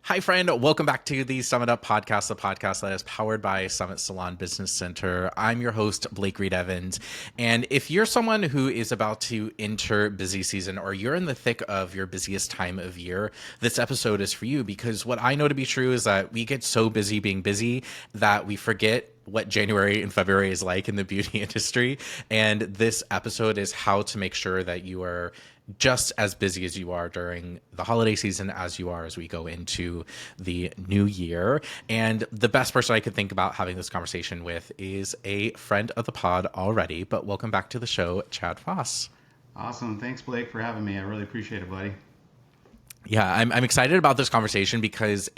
Hi, friend. Welcome back to the Summit Up podcast, the podcast that is powered by SummitSalon Business Center. I'm your host, Blake Reid Evans. And if you're someone who is about to enter busy season or you're in the thick of your busiest time of year, this episode is for you because what I know to be true is that we get so busy being busy that we forget what January and February is like in the beauty industry. And this episode is how to make sure that you are just as busy as you are during the holiday season as you are as we go into the new year. And the best person I could think about having this conversation with is a friend of the pod already, but welcome back to the show, Chad Foss. Awesome. Thanks, Blake, for having me. I really appreciate it, buddy. Yeah, I'm excited about this conversation because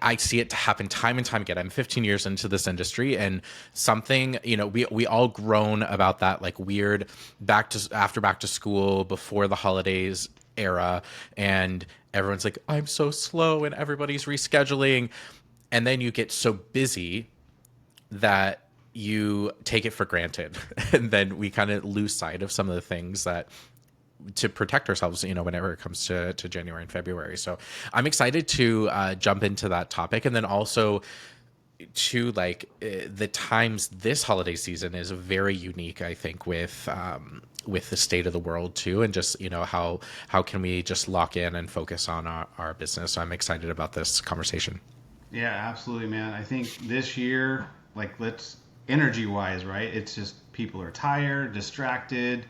I see it happen time and time again. I'm 15 years into this industry, and something, we all groan about that like weird back to school before the holidays era, and everyone's like, I'm so slow, and everybody's rescheduling, and then you get so busy that you take it for granted, and then we kind of lose sight of some of the things that to protect ourselves, whenever it comes to January and February. So I'm excited to jump into that topic. And then also to the times this holiday season is very unique, I think, with the state of the world too. And just, how can we just lock in and focus on our business? So I'm excited about this conversation. Yeah, absolutely, man. I think this year, let's energy wise, right? It's just people are tired, distracted,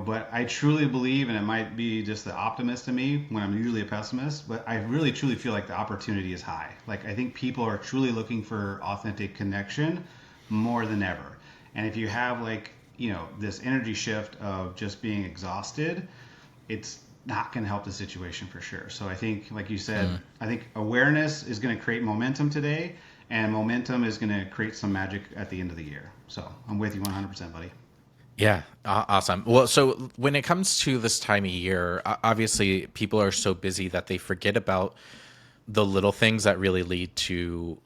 but I truly believe, and it might be just the optimist in me when I'm usually a pessimist, but I really truly feel like the opportunity is high. Like, I think people are truly looking for authentic connection more than ever. And if you have this energy shift of just being exhausted, it's not going to help the situation for sure. So I think, like you said, I think awareness is going to create momentum today, and momentum is going to create some magic at the end of the year. So I'm with you 100%, buddy. Yeah, awesome. Well, so when it comes to this time of year, obviously people are so busy that they forget about the little things that really lead to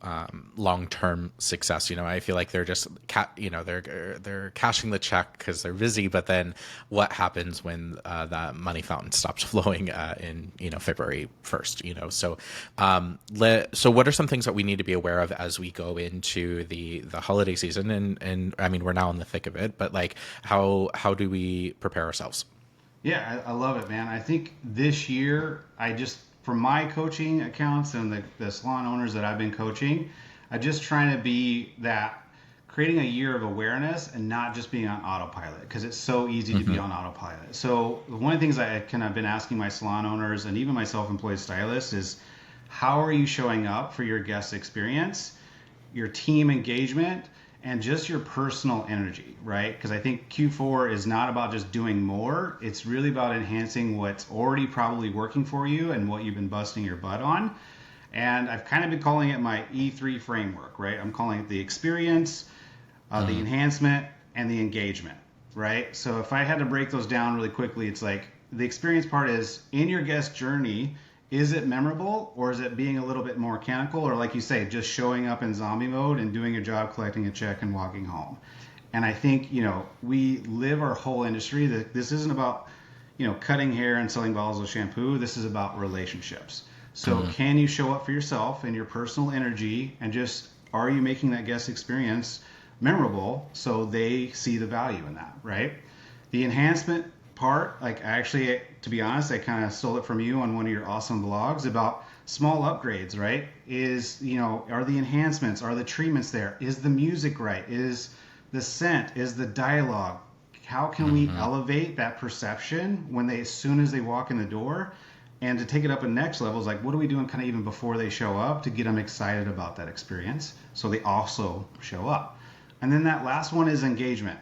long-term success. I feel like they're just, they're cashing the check because they're busy. But then what happens when that money fountain stops flowing in, February 1st, So, so what are some things that we need to be aware of as we go into the holiday season? And I mean, we're now in the thick of it, but how do we prepare ourselves? Yeah, I love it, man. I think this year, from my coaching accounts and the salon owners that I've been coaching, I'm just trying to be that creating a year of awareness and not just being on autopilot, because it's so easy to be on autopilot. So one of the things I kind of been asking my salon owners and even my self-employed stylists is, how are you showing up for your guest experience, your team engagement, and just your personal energy, right? Because I think Q4 is not about just doing more. It's really about enhancing what's already probably working for you and what you've been busting your butt on. And I've kind of been calling it my E3 framework, right? I'm calling it the experience, the enhancement, and the engagement, right? So if I had to break those down really quickly, it's like the experience part is in your guest journey. Is it memorable, or is it being a little bit more mechanical, or like you say, just showing up in zombie mode and doing your job, collecting a check, and walking home? And I think, we live our whole industry that this isn't about, cutting hair and selling bottles of shampoo. This is about relationships. So can you show up for yourself and your personal energy, and just, are you making that guest experience memorable so they see the value in that, right? The enhancement part, actually, to be honest, I kind of stole it from you on one of your awesome blogs about small upgrades, right? Are the enhancements, are the treatments there? Is the music right? Is the scent? Is the dialogue? How can we elevate that perception as soon as they walk in the door? And to take it up a next level is what are we doing kind of even before they show up to get them excited about that experience so they also show up? And then that last one is engagement.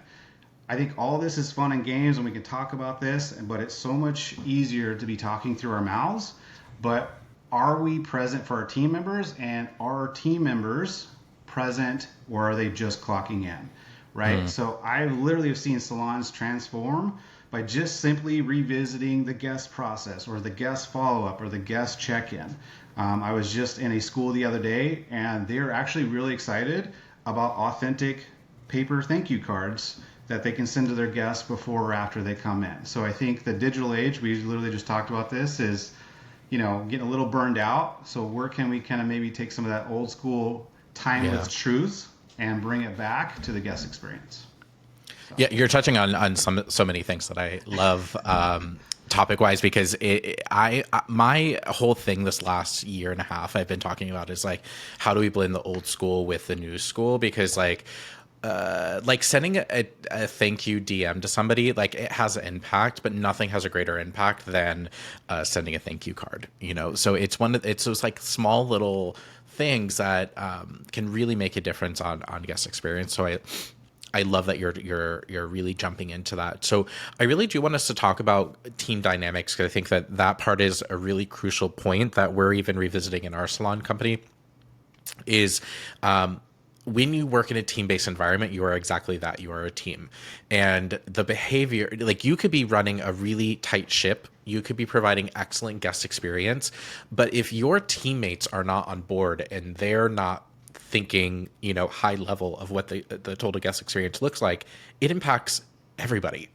I think all this is fun and games, and we can talk about this, but it's so much easier to be talking through our mouths. But are we present for our team members, and are our team members present, or are they just clocking in, right? So I literally have seen salons transform by just simply revisiting the guest process or the guest follow-up or the guest check-in. I was just in a school the other day, and they're actually really excited about authentic paper thank you cards that they can send to their guests before or after they come in. So I think the digital age, we literally just talked about this, is getting a little burned out. So where can we kind of maybe take some of that old school timeless Yeah. truths and bring it back to the guest experience? So. Yeah, you're touching on so many things that I love, topic wise, because my whole thing this last year and a half I've been talking about is like, how do we blend the old school with the new school? Because like sending a thank you DM to somebody, like it has an impact, but nothing has a greater impact than sending a thank you card. So it's those like small little things that can really make a difference on guest experience. So I love that you're really jumping into that. So I really do want us to talk about team dynamics, because I think that part is a really crucial point that we're even revisiting in our salon company. Is when you work in a team-based environment, you are exactly that. You are a team. And the behavior, like you could be running a really tight ship, you could be providing excellent guest experience, but if your teammates are not on board and they're not thinking, high level of what the total guest experience looks like, it impacts everybody.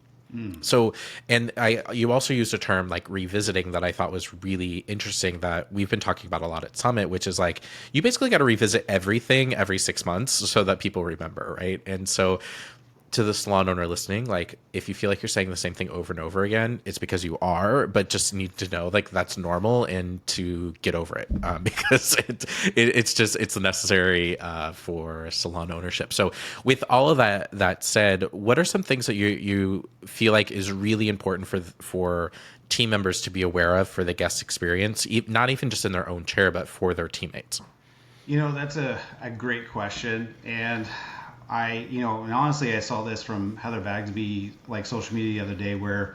So, and you also used a term like revisiting that I thought was really interesting, that we've been talking about a lot at Summit, which is like, you basically got to revisit everything every 6 months so that people remember, right? And so to the salon owner listening, like if you feel like you're saying the same thing over and over again, it's because you are, but just need to know like that's normal and to get over it, because it's necessary for salon ownership. So with all of that said, what are some things that you feel like is really important for team members to be aware of for the guest experience, not even just in their own chair, but for their teammates? That's a great question. And and honestly, I saw this from Heather Bagsby, like social media the other day, where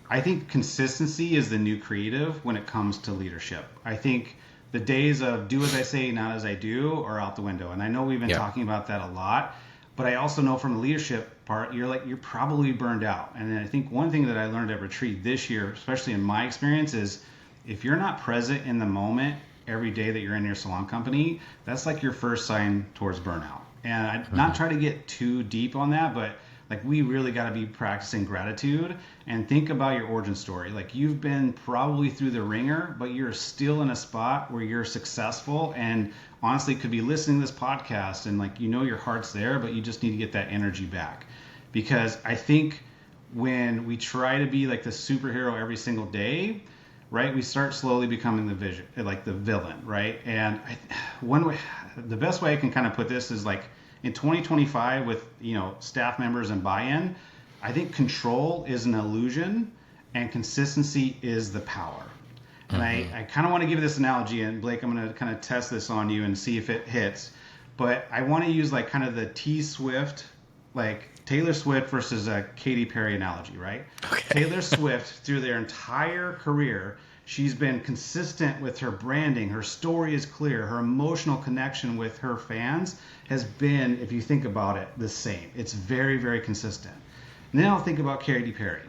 I think consistency is the new creative when it comes to leadership. I think the days of do as I say, not as I do are out the window. And I know we've been talking about that a lot, but I also know from the leadership part, you're probably burned out. And then I think one thing that I learned at Retreat this year, especially in my experience, is if you're not present in the moment every day that you're in your salon company, that's like your first sign towards burnout. And I'm not trying to get too deep on that, but like we really got to be practicing gratitude and think about your origin story. Like you've been probably through the ringer, but you're still in a spot where you're successful, and honestly could be listening to this podcast and like your heart's there, but you just need to get that energy back. Because I think when we try to be like the superhero every single day, right, we start slowly becoming the villain, right? And the best way I can kind of put this is like in 2025 with staff members and buy-in, I think control is an illusion and consistency is the power. And I kind of want to give this analogy, and Blake, I'm going to kind of test this on you and see if it hits. But I want to use like kind of the like Taylor Swift versus a Katy Perry analogy, right? Okay. Taylor Swift, through their entire career, she's been consistent with her branding. Her story is clear. Her emotional connection with her fans has been, if you think about it, the same. It's very, very consistent. And then I'll think about Katy Perry.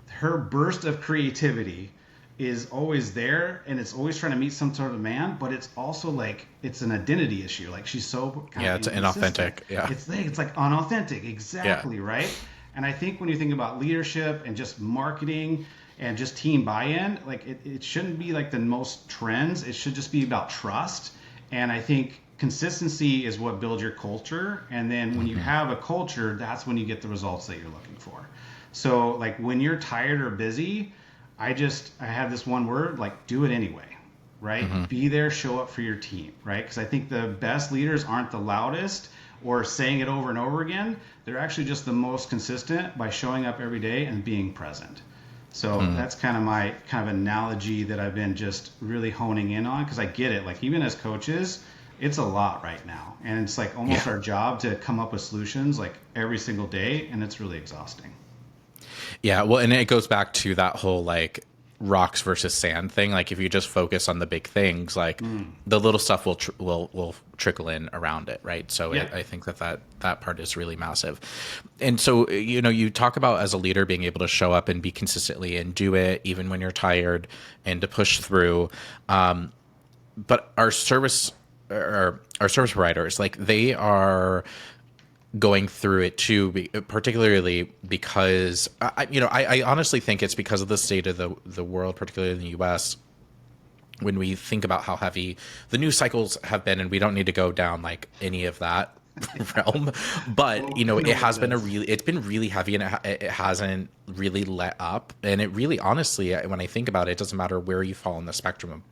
Her burst of creativity is always there, and it's always trying to meet some sort of demand, but it's also like it's an identity issue. Like she's so it's inauthentic. Yeah, it's like unauthentic. Exactly, right. And I think when you think about leadership and just marketing and just team buy-in, like it shouldn't be like the most trends. It should just be about trust. And I think consistency is what builds your culture. And then when you have a culture, that's when you get the results that you're looking for. So like when you're tired or busy, I have this one word, like do it anyway, right? Be there, show up for your team, right? Because I think the best leaders aren't the loudest or saying it over and over again. They're actually just the most consistent by showing up every day and being present. So that's kind of my analogy that I've been just really honing in on, because I get it. Like even as coaches, it's a lot right now. And it's like almost our job to come up with solutions like every single day, and it's really exhausting. Yeah, well, and it goes back to that whole like rocks versus sand thing. Like if you just focus on the big things, like the little stuff will trickle in around it, right? So I think that part is really massive. And so you talk about as a leader being able to show up and be consistently and do it even when you're tired and to push through. But our service providers, like they are going through it too, particularly because I honestly think it's because of the state of the world, particularly in the U.S., when we think about how heavy the news cycles have been, and we don't need to go down like any of that realm, but it's been really heavy, and it hasn't really let up. And it really, honestly, when I think about it, it doesn't matter where you fall on the spectrum of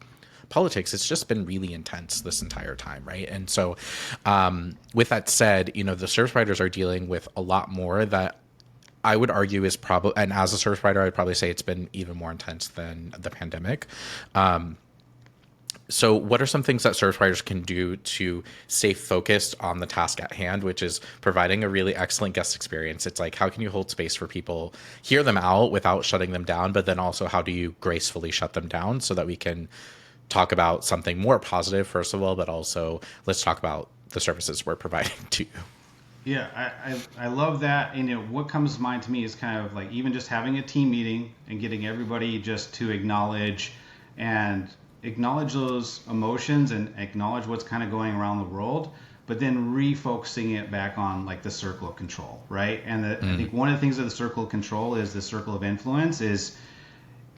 politics, it's just been really intense this entire time, right? And so with that said, the service providers are dealing with a lot more that I would argue is probably, and as a service provider, I'd probably say it's been even more intense than the pandemic. So what are some things that service providers can do to stay focused on the task at hand, which is providing a really excellent guest experience? It's like, how can you hold space for people, hear them out without shutting them down, but then also how do you gracefully shut them down so that we can talk about something more positive, first of all, but also let's talk about the services we're providing to you. Yeah, I love that. And what comes to mind to me is kind of like even just having a team meeting and getting everybody just to acknowledge those emotions and acknowledge what's kind of going around the world, but then refocusing it back on like the circle of control, right? And I think one of the things of the circle of control is the circle of influence is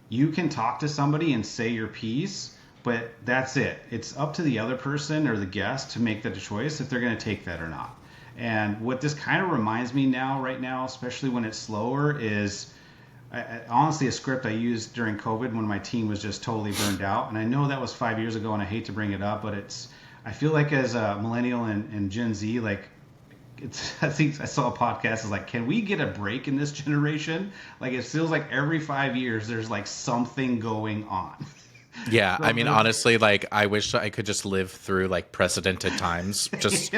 you can talk to somebody and say your piece, but that's it. It's up to the other person or the guest to make that choice if they're going to take that or not. And what this kind of reminds me right now, especially when it's slower, is honestly a script I used during COVID when my team was just totally burned out. And I know that was 5 years ago, and I hate to bring it up, but I feel like as a millennial and Gen Z, like I think I saw a podcast. It's like, can we get a break in this generation? Like it feels like every 5 years there's like something going on. Yeah, I mean, honestly, like I wish I could just live through like precedented times. Just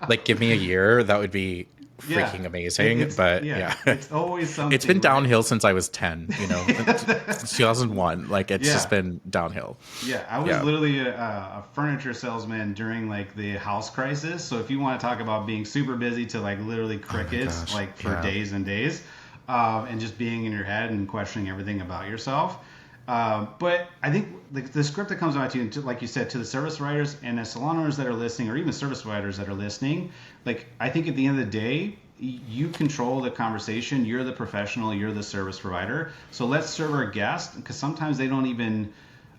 like give me a year, that would be freaking amazing. It's always something. It's been downhill since I was 10, since 2001. Like it's just been downhill. Yeah, I was literally a furniture salesman during like the house crisis. So if you want to talk about being super busy to like literally crickets, for days and days, and just being in your head and questioning everything about yourself. But I think the script that comes out to you, like you said, to the service providers and the salon owners that are listening, or even service providers that are listening, like I think at the end of the day, you control the conversation. You're the professional. You're the service provider. So let's serve our guests, because sometimes they don't even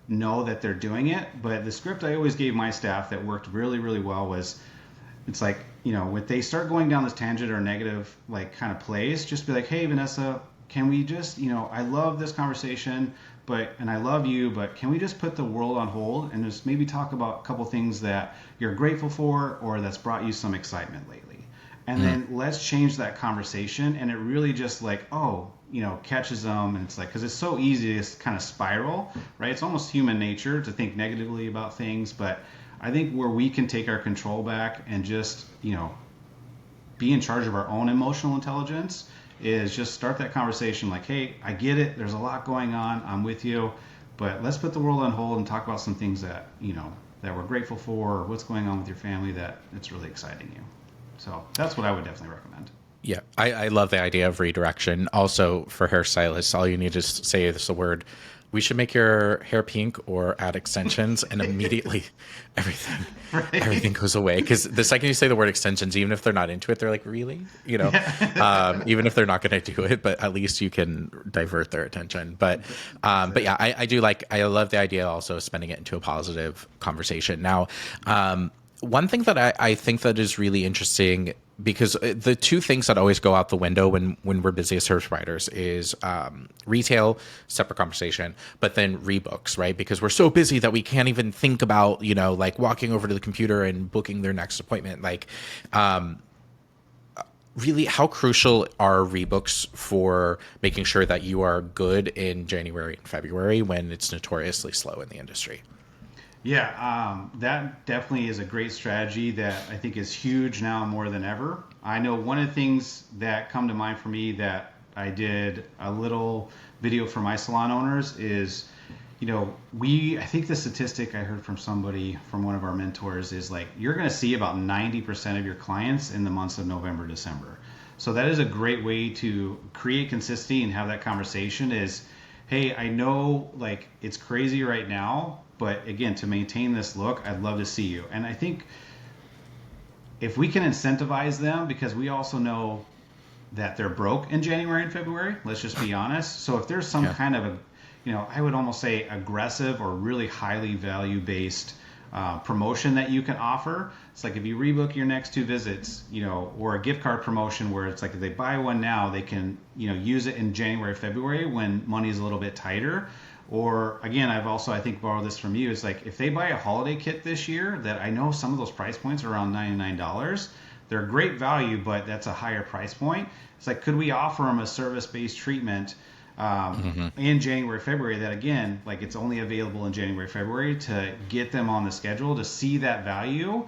know that they're doing it. But the script I always gave my staff that worked really, really well was, it's like, when they start going down this tangent or negative like kind of place, just be like, hey, Vanessa, can we just, I love this conversation, and I love you, but can we just put the world on hold and just maybe talk about a couple things that you're grateful for or that's brought you some excitement lately? And then let's change that conversation. And it really just like, catches them. And it's like, because it's so easy to kind of spiral, right? It's almost human nature to think negatively about things. But I think where we can take our control back and just, be in charge of our own emotional intelligence is just start that conversation like, hey, I get it. There's a lot going on. I'm with you. But let's put the world on hold and talk about some things that, that we're grateful for, or what's going on with your family that it's really exciting you. So that's what I would definitely recommend. Yeah, I love the idea of redirection. Also, for hairstylists, all you need to say is the word, we should make your hair pink or add extensions, and immediately everything goes away. Because the second you say the word extensions, even if they're not into it, they're like, really? Even if they're not going to do it, but at least you can divert their attention. But yeah, I love the idea also of spending it into a positive conversation. Now, one thing that I think that is really interesting, because the two things that always go out the window when we're busy as service providers is retail, separate conversation, but then rebooks, right? Because we're so busy that we can't even think about, like walking over to the computer and booking their next appointment. Like, really, how crucial are rebooks for making sure that you are good in January and February when it's notoriously slow in the industry? Yeah, that definitely is a great strategy that I think is huge now more than ever. I know one of the things that come to mind for me that I did a little video for my salon owners is, I think the statistic I heard from somebody, from one of our mentors, is like, you're going to see about 90% of your clients in the months of November, December. So that is a great way to create consistency and have that conversation is, hey, I know like it's crazy right now, but again, to maintain this look, I'd love to see you. And I think if we can incentivize them, because we also know that they're broke in January and February, let's just be honest. So if there's some kind of I would almost say aggressive or really highly value based promotion that you can offer. It's like if you rebook your next 2 visits, or a gift card promotion where it's like if they buy one now, they can, use it in January, February when money is a little bit tighter. Or again, I've also, I think, borrowed this from you. It's like if they buy a holiday kit this year, that I know some of those price points are around $99. They're great value, but that's a higher price point. It's like, could we offer them a service-based treatment in January, February, that again, like it's only available in January, February, to get them on the schedule to see that value,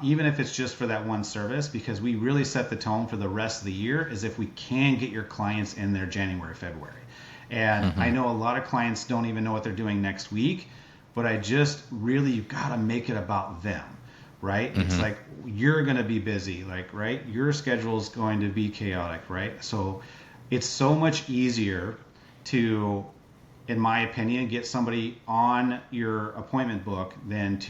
even if it's just for that one service, because we really set the tone for the rest of the year as if we can get your clients in there January, February. And I know a lot of clients don't even know what they're doing next week, but you've got to make it about them, right? It's like, you're going to be busy, like, right? Your schedule is going to be chaotic, right? So it's so much easier to, in my opinion, get somebody on your appointment book and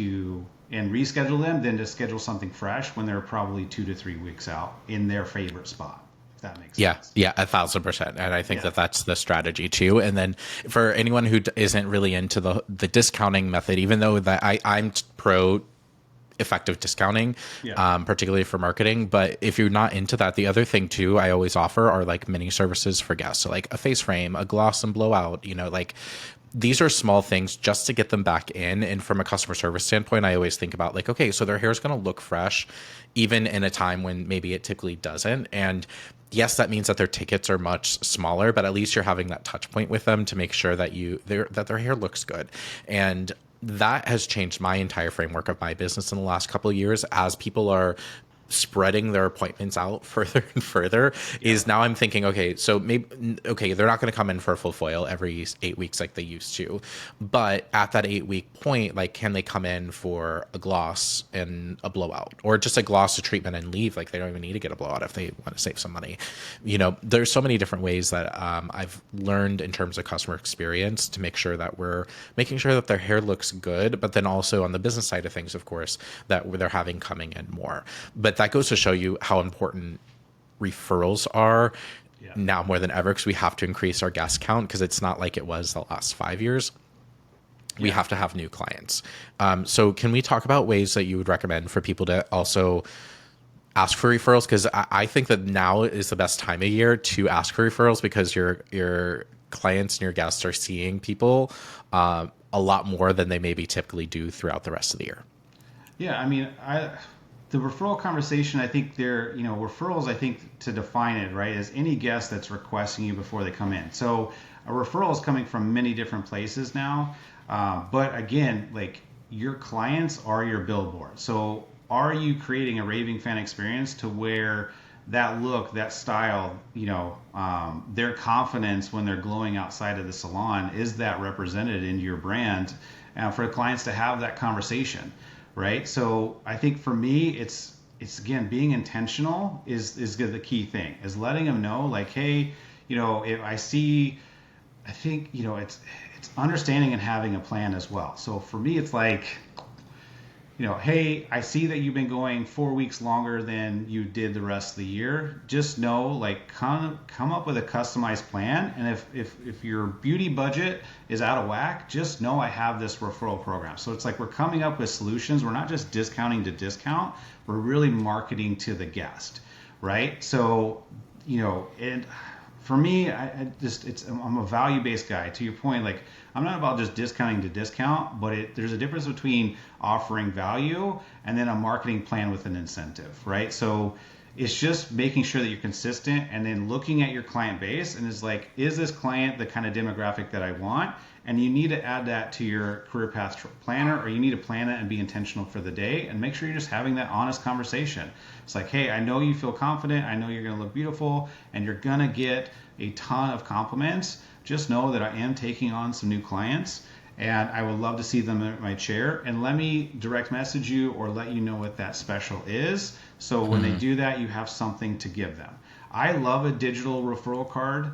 reschedule them than to schedule something fresh when they're probably 2 to 3 weeks out in their favorite spot. If that makes sense. Yeah, 1,000%. And I think that that's the strategy too. And then for anyone who isn't really into the discounting method, even though that I'm pro effective discounting, particularly for marketing. But if you're not into that, the other thing too, I always offer are like mini services for guests. So like a face frame, a gloss and blowout, like these are small things just to get them back in. And from a customer service standpoint, I always think about like, okay, so their hair is going to look fresh, even in a time when maybe it typically doesn't. And yes, that means that their tickets are much smaller, but at least you're having that touch point with them to make sure that their hair looks good. And that has changed my entire framework of my business in the last couple of years as people are spreading their appointments out further and further. Is now I'm thinking, okay, so maybe, they're not going to come in for a full foil every 8 weeks like they used to, but at that 8-week point, like, can they come in for a gloss and a blowout, or just a gloss, a treatment, and leave? Like, they don't even need to get a blowout if they want to save some money. There's so many different ways that I've learned in terms of customer experience to make sure that we're making sure that their hair looks good, but then also on the business side of things, of course, that they're having coming in more. But that goes to show you how important referrals are now more than ever, because we have to increase our guest count, because it's not like it was the last 5 years. We have to have new clients. So can we talk about ways that you would recommend for people to also ask for referrals? Because I think that now is the best time of year to ask for referrals, because your clients and your guests are seeing people a lot more than they maybe typically do throughout the rest of the year. Yeah, I mean, the referral conversation, I think referrals, I think, to define it, right, is any guest that's requesting you before they come in. So a referral is coming from many different places now. But again, like, your clients are your billboard. So are you creating a raving fan experience to where that look, that style, their confidence when they're glowing outside of the salon, is that represented in your brand, for the clients to have that conversation? Right. So I think for me, it's again, being intentional is the key thing, is letting them know, like, hey, if I think, it's understanding and having a plan as well. So for me, it's like, hey, I see that you've been going 4 weeks longer than you did the rest of the year. Just know, like, come up with a customized plan. And if your beauty budget is out of whack, just know I have this referral program. So it's like, we're coming up with solutions. We're not just discounting to discount. We're really marketing to the guest, right? So, and for me, I'm a value-based guy. To your point, like, I'm not about just discounting to discount, but there's a difference between offering value and then a marketing plan with an incentive, right? So it's just making sure that you're consistent, and then looking at your client base, and it's like, is this client the kind of demographic that I want? And you need to add that to your career path planner, or you need to plan it and be intentional for the day, and make sure you're just having that honest conversation. It's like, hey, I know you feel confident. I know you're going to look beautiful, and you're going to get a ton of compliments. Just know that I am taking on some new clients, and I would love to see them at my chair, and let me direct message you or let you know what that special is. So when they do that, you have something to give them. I love a digital referral card,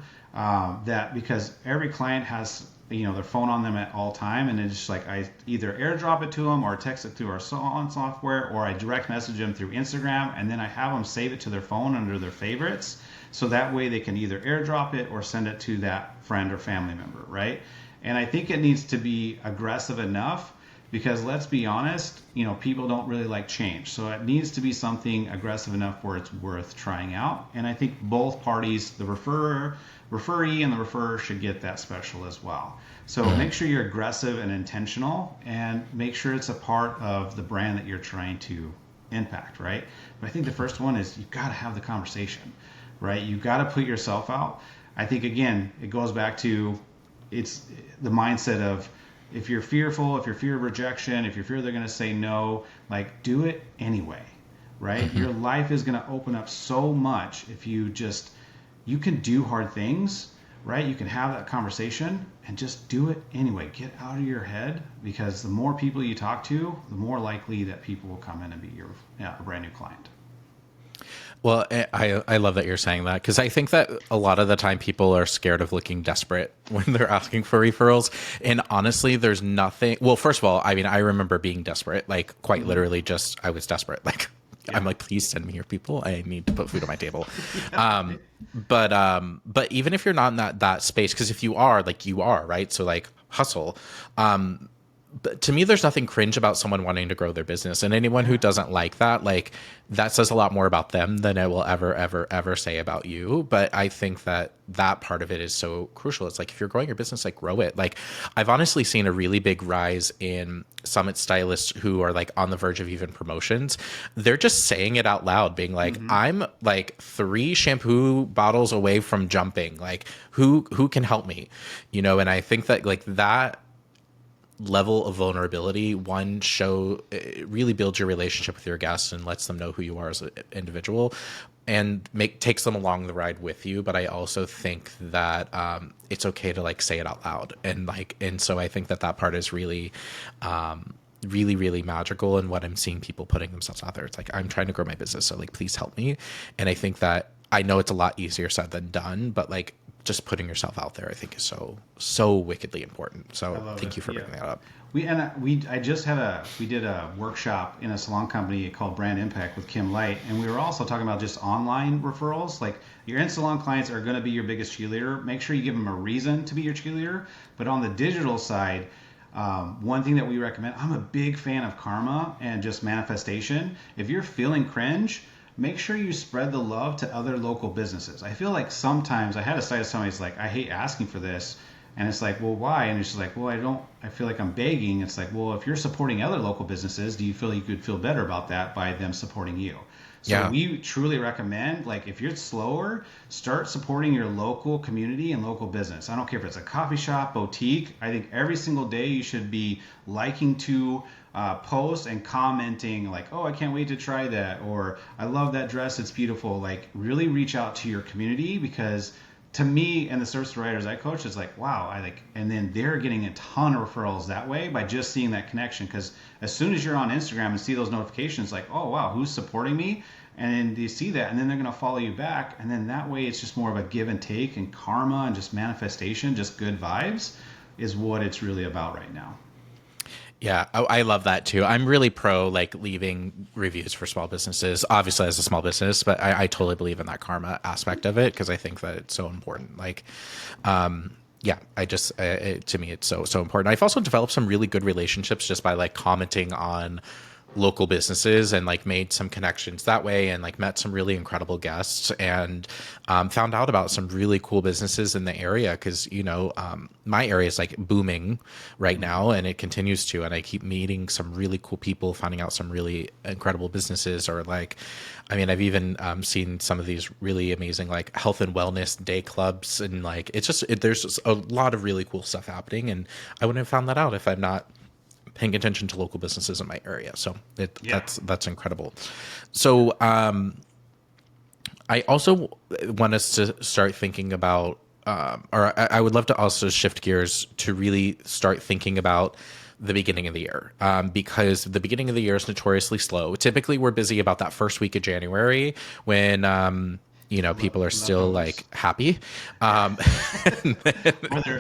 because every client has their phone on them at all time, and it's just like, I either airdrop it to them or text it through our Salon software, or I direct message them through Instagram, and then I have them save it to their phone under their favorites, so that way they can either airdrop it or send it to that friend or family member, right? And I think it needs to be aggressive enough because let's be honest, people don't really like change. So it needs to be something aggressive enough where it's worth trying out. And I think both parties, the referee and the referrer, should get that special as well. So make sure you're aggressive and intentional, and make sure it's a part of the brand that you're trying to impact, right? But I think the first one is you got to have the conversation, right? You got to put yourself out. I think, again, it goes back to it's the mindset of, if you're fearful, if you're fear of rejection, if you're fear they're going to say no, like, do it anyway, right? Your life is going to open up so much if you can do hard things, right? You can have that conversation and just do it anyway. Get out of your head, because the more people you talk to, the more likely that people will come in and be a brand new client. Well, I love that you're saying that, because I think that a lot of the time people are scared of looking desperate when they're asking for referrals. And honestly, there's nothing. Well, first of all, I mean, I remember being desperate, like quite literally I was desperate. Like, I'm like, please send me your people. I need to put food on my table. But even if you're not in that space, because if you are, like, you are, right? So like, hustle. But to me, there's nothing cringe about someone wanting to grow their business. And anyone who doesn't like that, like, that says a lot more about them than it will ever say about you. But I think that part of it is so crucial. It's like, if you're growing your business, like, grow it. Like, I've honestly seen a really big rise in Summit stylists who are like on the verge of even promotions. They're just saying it out loud, being like, I'm like 3 shampoo bottles away from jumping. Like, who can help me? And I think that, like, that level of vulnerability, it really builds your relationship with your guests and lets them know who you are as an individual, and takes them along the ride with you. But I also think that it's okay to, like, say it out loud, and so I think that part is really really magical in what I'm seeing people putting themselves out there. It's like, I'm trying to grow my business, so, like, please help me. And I think that, I know it's a lot easier said than done, but, like, just putting yourself out there, I think, is so wickedly important. So thank you for bringing that up. We did a workshop in a salon company called Brand Impact with Kim Light, and we were also talking about just online referrals. Like, your in-salon clients are going to be your biggest cheerleader. Make sure you give them a reason to be your cheerleader. But on the digital side, one thing that we recommend, I'm a big fan of karma and just manifestation. If you're feeling cringe, make sure you spread the love to other local businesses. I feel like sometimes I had a stylist tell me, it's like, I hate asking for this. And it's like, well, why? And it's like, well, I feel like I'm begging. It's like, well, if you're supporting other local businesses, do you feel you could feel better about that by them supporting you? So we truly recommend, like, if you're slower, start supporting your local community and local business. I don't care if it's a coffee shop, boutique. I think every single day you should be liking to post and commenting, like, oh, I can't wait to try that, or I love that dress, it's beautiful. Like, really reach out to your community, because to me and the service providers I coach, it's like, wow, and then they're getting a ton of referrals that way by just seeing that connection. Because as soon as you're on Instagram and see those notifications, like, oh wow, who's supporting me? And then you see that, and then they're going to follow you back, and then that way it's just more of a give and take, and karma and just manifestation, just good vibes is what it's really about right now. Yeah, I love that too. I'm really pro, like, leaving reviews for small businesses, obviously as a small business, but I totally believe in that karma aspect of it, because I think that it's so important. Like, to me, it's so important. I've also developed some really good relationships just by, like, commenting on local businesses, and, like, made some connections that way, and, like, met some really incredible guests, and found out about some really cool businesses in the area, because my area is, like, booming right now, and it continues to, and I keep meeting some really cool people, finding out some really incredible businesses, or, like, I mean, I've even seen some of these really amazing, like, health and wellness day clubs, and, like, there's just a lot of really cool stuff happening, and I wouldn't have found that out if I'm not paying attention to local businesses in my area. So that's incredible. So I also want us to start thinking about, or I would love to also shift gears to really start thinking about the beginning of the year, because the beginning of the year is notoriously slow. Typically, we're busy about that first week of January when people are still, like, happy. Or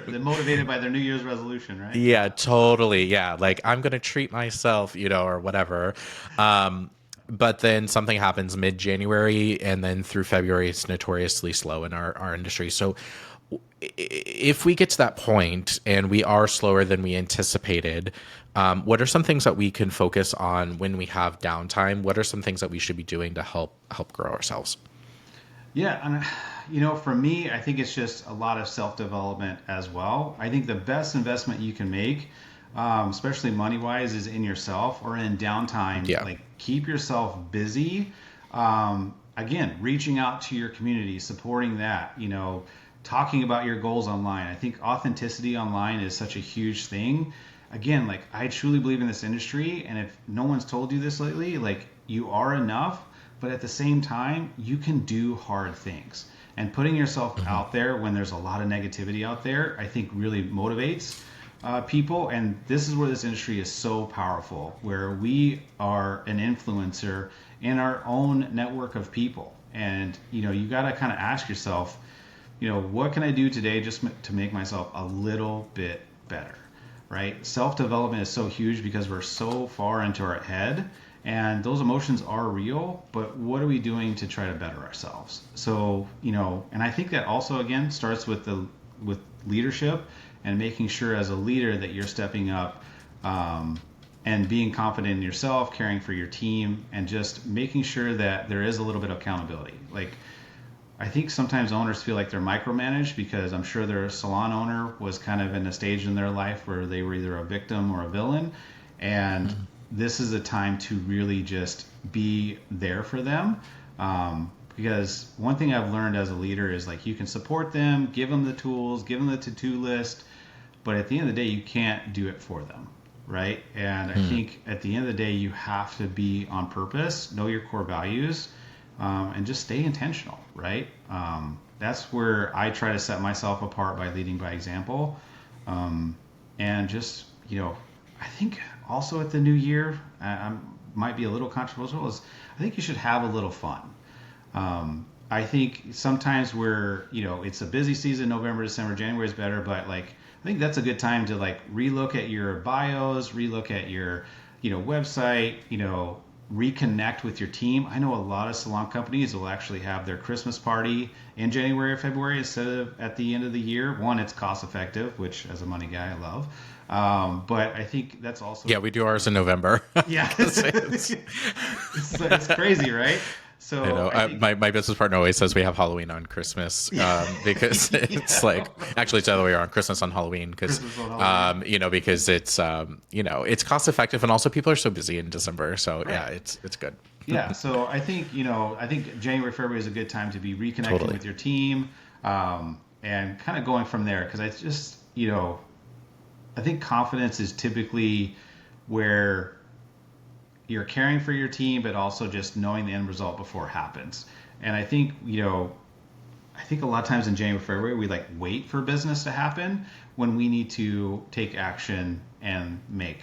they're motivated by their New Year's resolution, right? Yeah, totally. Yeah. Like, I'm going to treat myself, or whatever. But then something happens mid-January, and then through February, it's notoriously slow in our industry. So if we get to that point and we are slower than we anticipated, what are some things that we can focus on when we have downtime? What are some things that we should be doing to help grow ourselves? Yeah, and for me, I think it's just a lot of self-development as well. I think the best investment you can make, especially money-wise, is in yourself or in downtime. Yeah. Like keep yourself busy. Again, reaching out to your community, supporting that. Talking about your goals online. I think authenticity online is such a huge thing. Again, like I truly believe in this industry, and if no one's told you this lately, like you are enough, but at the same time, you can do hard things. And putting yourself out there when there's a lot of negativity out there, I think really motivates people. And this is where this industry is so powerful, where we are an influencer in our own network of people. And, you got to kind of ask yourself, what can I do today just to make myself a little bit better, right? Self-development is so huge because we're so far into our head, and those emotions are real, but what are we doing to try to better ourselves? So, and I think that also, again, starts with leadership and making sure as a leader that you're stepping up and being confident in yourself, caring for your team, and just making sure that there is a little bit of accountability. Like, I think sometimes owners feel like they're micromanaged because I'm sure their salon owner was kind of in a stage in their life where they were either a victim or a villain. And this is a time to really just be there for them. Because one thing I've learned as a leader is like you can support them, give them the tools, give them the to-do list, but at the end of the day, you can't do it for them, right? And I think at the end of the day, you have to be on purpose, know your core values, and just stay intentional, right? That's where I try to set myself apart by leading by example. And just, I think also at the new year, I might be a little controversial, is I think you should have a little fun. I think sometimes it's a busy season, November, December, January is better, but like, I think that's a good time to like relook at your bios, relook at your, website, reconnect with your team. I know a lot of salon companies will actually have their Christmas party in January or February instead of at the end of the year. One, it's cost effective, which as a money guy, I love. But I think that's also... Yeah, we do ours in November. Yeah. It's crazy, right? So I know. I think, my business partner always says we have Halloween on Christmas because it's like actually it's the other way around, Christmas on Halloween because because it's it's cost effective and also people are so busy in December. So right. Yeah, it's good. Yeah. So I think January, February is a good time to be reconnecting with your team and kind of going from there because I just I think confidence is typically where you're caring for your team, but also just knowing the end result before it happens. And I think, a lot of times in January, February, we like wait for business to happen when we need to take action and make,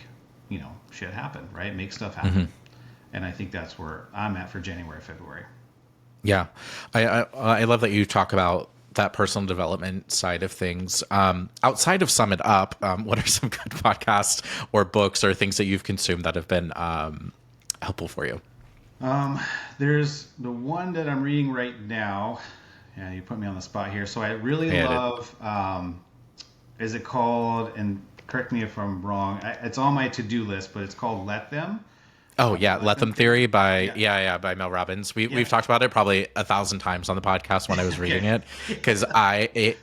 shit happen, right? Make stuff happen. Mm-hmm. And I think that's where I'm at for January, February. Yeah. I love that you talk about that personal development side of things. Outside of Summit Up, what are some good podcasts or books or things that you've consumed that have been helpful for you? There's the one that I'm reading right now. Yeah, you put me on the spot here. So I really love, is it called, and correct me if I'm wrong, it's on my to-do list, but it's called Let Them. Oh yeah, Let Them Theory by by Mel Robbins. We've talked about it probably 1,000 times on the podcast when I was reading it because it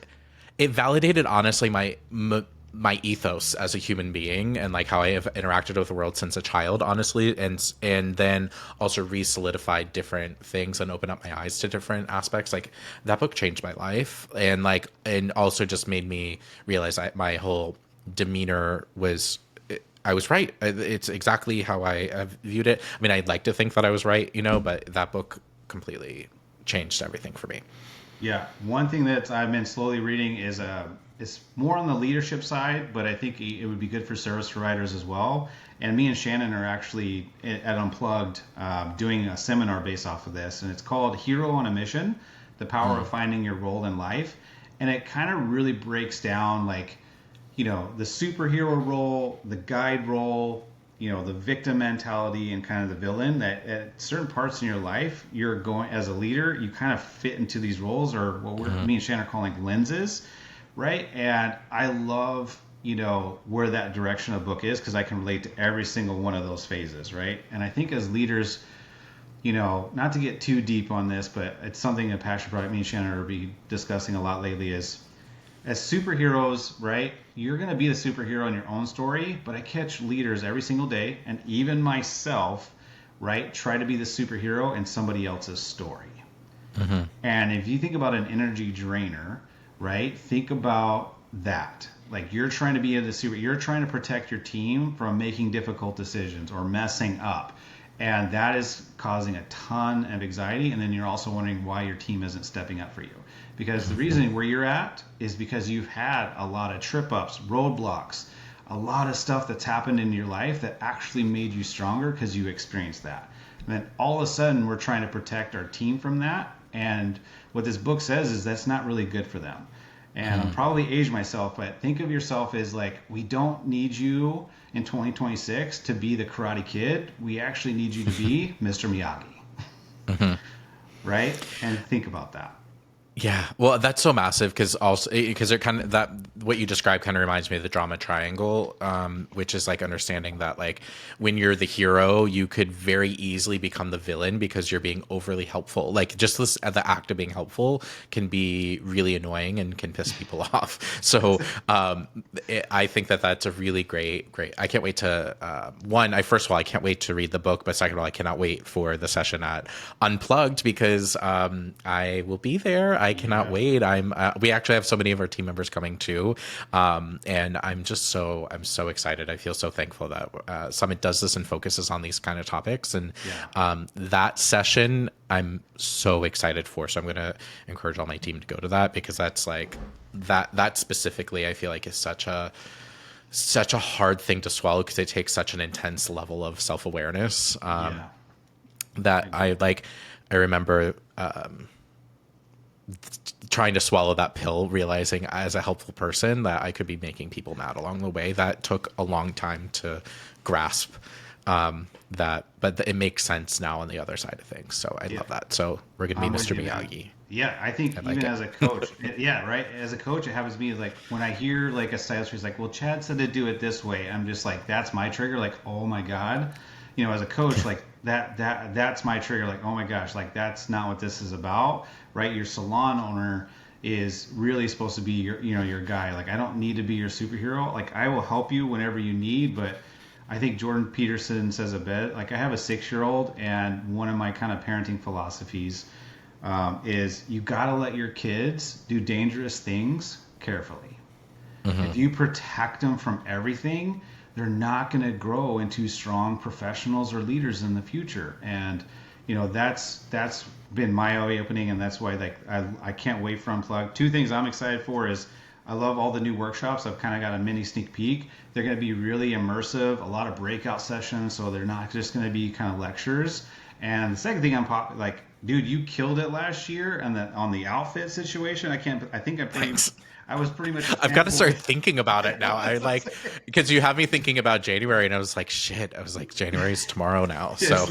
validated honestly my ethos as a human being and like how I have interacted with the world since a child, honestly, and then also re-solidified different things and opened up my eyes to different aspects. Like that book changed my life and also just made me realize my whole demeanor I was right. It's exactly how I viewed it. I mean, I'd like to think that I was right, but that book completely changed everything for me. Yeah. One thing that I've been slowly reading is it's more on the leadership side, but I think it would be good for service providers as well. And me and Shannon are actually at Unplugged doing a seminar based off of this, and it's called Hero on a Mission, The Power of Finding Your Role in Life. And it kind of really breaks down like, the superhero role, the guide role, the victim mentality and kind of the villain, that at certain parts in your life, you're going, as a leader, you kind of fit into these roles, or what me and Shannon are calling lenses, right? And I love, where that direction of the book is, because I can relate to every single one of those phases, right? And I think as leaders, not to get too deep on this, but it's something, a passion project me and Shannon will be discussing a lot lately, is as superheroes, right? You're going to be the superhero in your own story, but I catch leaders every single day, and even myself, right, try to be the superhero in somebody else's story. And if you think about an energy drainer, right, think about that. Like, you're trying to be you're trying to protect your team from making difficult decisions or messing up. And that is causing a ton of anxiety. And then you're also wondering why your team isn't stepping up for you. Because the reason where you're at is because you've had a lot of trip ups, roadblocks, a lot of stuff that's happened in your life that actually made you stronger because you experienced that. And then all of a sudden, we're trying to protect our team from that. And what this book says is that's not really good for them. And I'm probably aged myself, but think of yourself as like, we don't need you in 2026 to be the Karate Kid. We actually need you to be Mr. Miyagi. Right? And think about that. Yeah, well, that's so massive because it kind of, that what you described kind of reminds me of the drama triangle, which is like understanding that like when you're the hero, you could very easily become the villain because you're being overly helpful. Like just this, the act of being helpful can be really annoying and can piss people off. So I think that that's a really great. I can't wait to first of all, I can't wait to read the book, but second of all, I cannot wait for the session at Unplugged because I will be there. I cannot wait. We actually have so many of our team members coming too, and I'm so excited. I feel so thankful that Summit does this and focuses on these kind of topics. And that session, I'm so excited for. So I'm going to encourage all my team to go to that because that's like that specifically. I feel like is such a hard thing to swallow because it takes such an intense level of self-awareness that I remember. Trying to swallow that pill, realizing as a helpful person that I could be making people mad along the way. That took a long time to grasp but it makes sense now on the other side of things. So I love that. So we're going to be Mr. Miyagi. Yeah, I think even as a coach, right. As a coach, it happens to me like when I hear like a stylist who's like, well, Chad said to do it this way. I'm just like, that's my trigger. Like, oh my God, as a coach, like that's my trigger. Like, oh my gosh, like that's not what this is about. Right. Your salon owner is really supposed to be your guy. Like, I don't need to be your superhero. Like, I will help you whenever you need. But I think Jordan Peterson says a bit, like I have a 6-year-old, and one of my kind of parenting philosophies is you got to let your kids do dangerous things carefully. If you protect them from everything, they're not going to grow into strong professionals or leaders in the future. And that's been my eye-opening, and that's why like I can't wait for Unplugged. 2 things I'm excited for is I love all the new workshops. I've kind of got a mini sneak peek. They're going to be really immersive, a lot of breakout sessions, so they're not just going to be kind of lectures. And the second thing dude, you killed it last year, and on the outfit situation. I was pretty much. I've got to start thinking about it now. Because you have me thinking about January, and I was like, shit. I was like, January's tomorrow now. So it's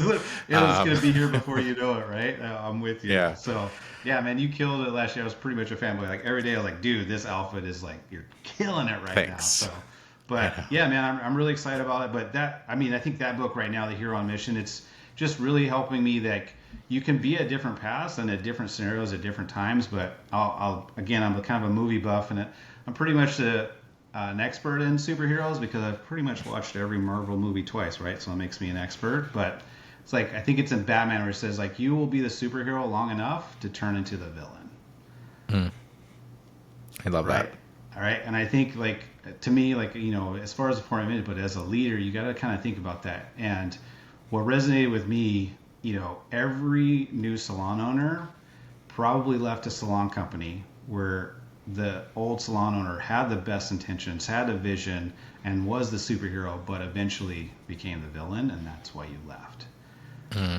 going to be here before you know it, right? I'm with you. Yeah. So yeah, man, you killed it last year. I was pretty much a fanboy. Like every day, I was like, dude, this outfit is like, you're killing it right now. So, but yeah, man, I'm really excited about it. But I think that book right now, The Hero on Mission, it's just really helping me that you can be at different paths and at different scenarios at different times. But I'm kind of a movie buff, and I'm pretty much an expert in superheroes because I've pretty much watched every Marvel movie twice, right? So it makes me an expert. But it's like, I think it's in Batman where it says like, you will be the superhero long enough to turn into the villain. I love that. All right. And I think like, to me, like, as far as the point I'm in, but as a leader, you got to kind of think about that. And what resonated with me, every new salon owner probably left a salon company where the old salon owner had the best intentions, had a vision, and was the superhero, but eventually became the villain, and that's why you left.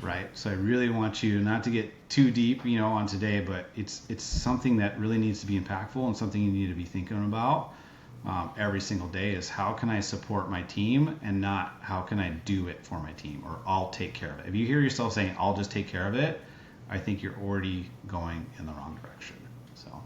Right? So I really want you not to get too deep, on today, but it's something that really needs to be impactful and something you need to be thinking about. every single day is how can I support my team and not how can I do it for my team or I'll take care of it. If you hear yourself saying I'll just take care of it, I think you're already going in the wrong direction. So.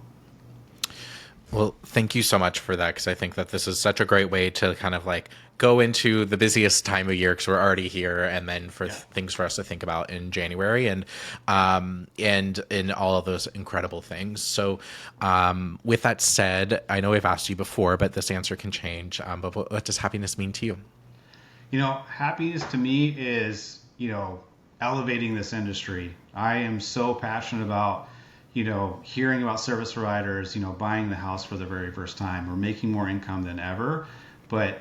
Well, thank you so much for that, because I think that this is such a great way to kind of like go into the busiest time of year because we're already here, and then for things for us to think about in January and in all of those incredible things. So, with that said, I know we've asked you before, but this answer can change. But what does happiness mean to you? Happiness to me is, elevating this industry. I am so passionate about, hearing about service providers, buying the house for the very first time or making more income than ever. But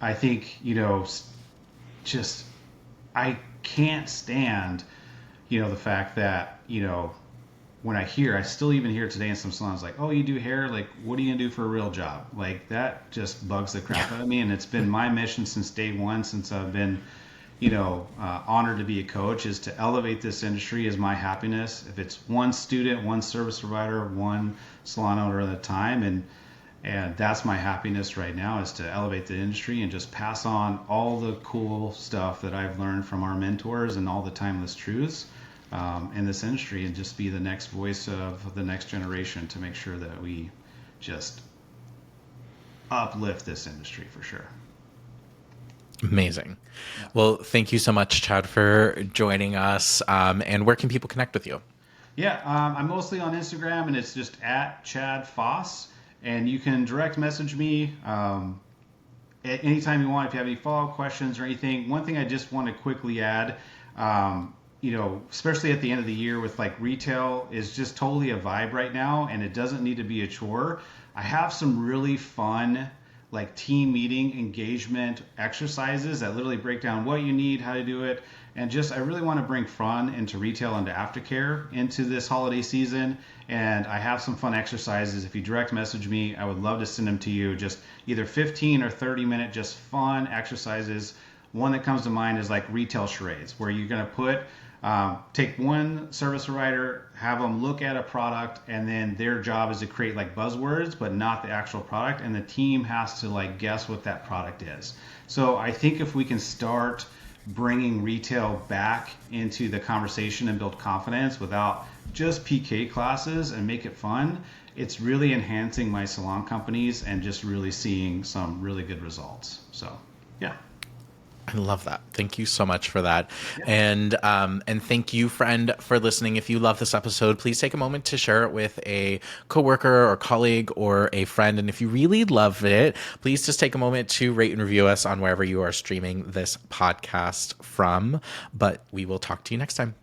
I think, just I can't stand, the fact that, when I still even hear today in some salons, like, oh, you do hair? Like, what are you going to do for a real job? Like, that just bugs the crap out of me. And it's been my mission since day one, since I've been, honored to be a coach, is to elevate this industry as my happiness. If it's one student, one service provider, one salon owner at a time. And that's my happiness right now, is to elevate the industry and just pass on all the cool stuff that I've learned from our mentors and all the timeless truths in this industry, and just be the next voice of the next generation to make sure that we just uplift this industry for sure. Amazing. Well, thank you so much, Chad, for joining us. And where can people connect with you? Yeah, I'm mostly on Instagram, and it's just at Chad Foss. And you can direct message me at anytime you want if you have any follow-up questions or anything. One thing I just want to quickly add, especially at the end of the year with like retail is just totally a vibe right now, and it doesn't need to be a chore. I have some really fun like team meeting engagement exercises that literally break down what you need, how to do it, and just I really want to bring fun into retail and to aftercare into this holiday season. And I have some fun exercises. If you direct message me, I would love to send them to you. Just either 15 or 30-minute just fun exercises. One that comes to mind is like retail charades, where you're going to take one service provider, have them look at a product, and then their job is to create like buzzwords, but not the actual product. And the team has to like guess what that product is. So I think if we can start bringing retail back into the conversation and build confidence without just PK classes and make it fun, it's really enhancing my salon companies and just really seeing some really good results. So, yeah. I love that. Thank you so much for that. Yeah. And thank you, friend, for listening. If you love this episode, please take a moment to share it with a coworker or colleague or a friend. And if you really love it, please just take a moment to rate and review us on wherever you are streaming this podcast from. But we will talk to you next time.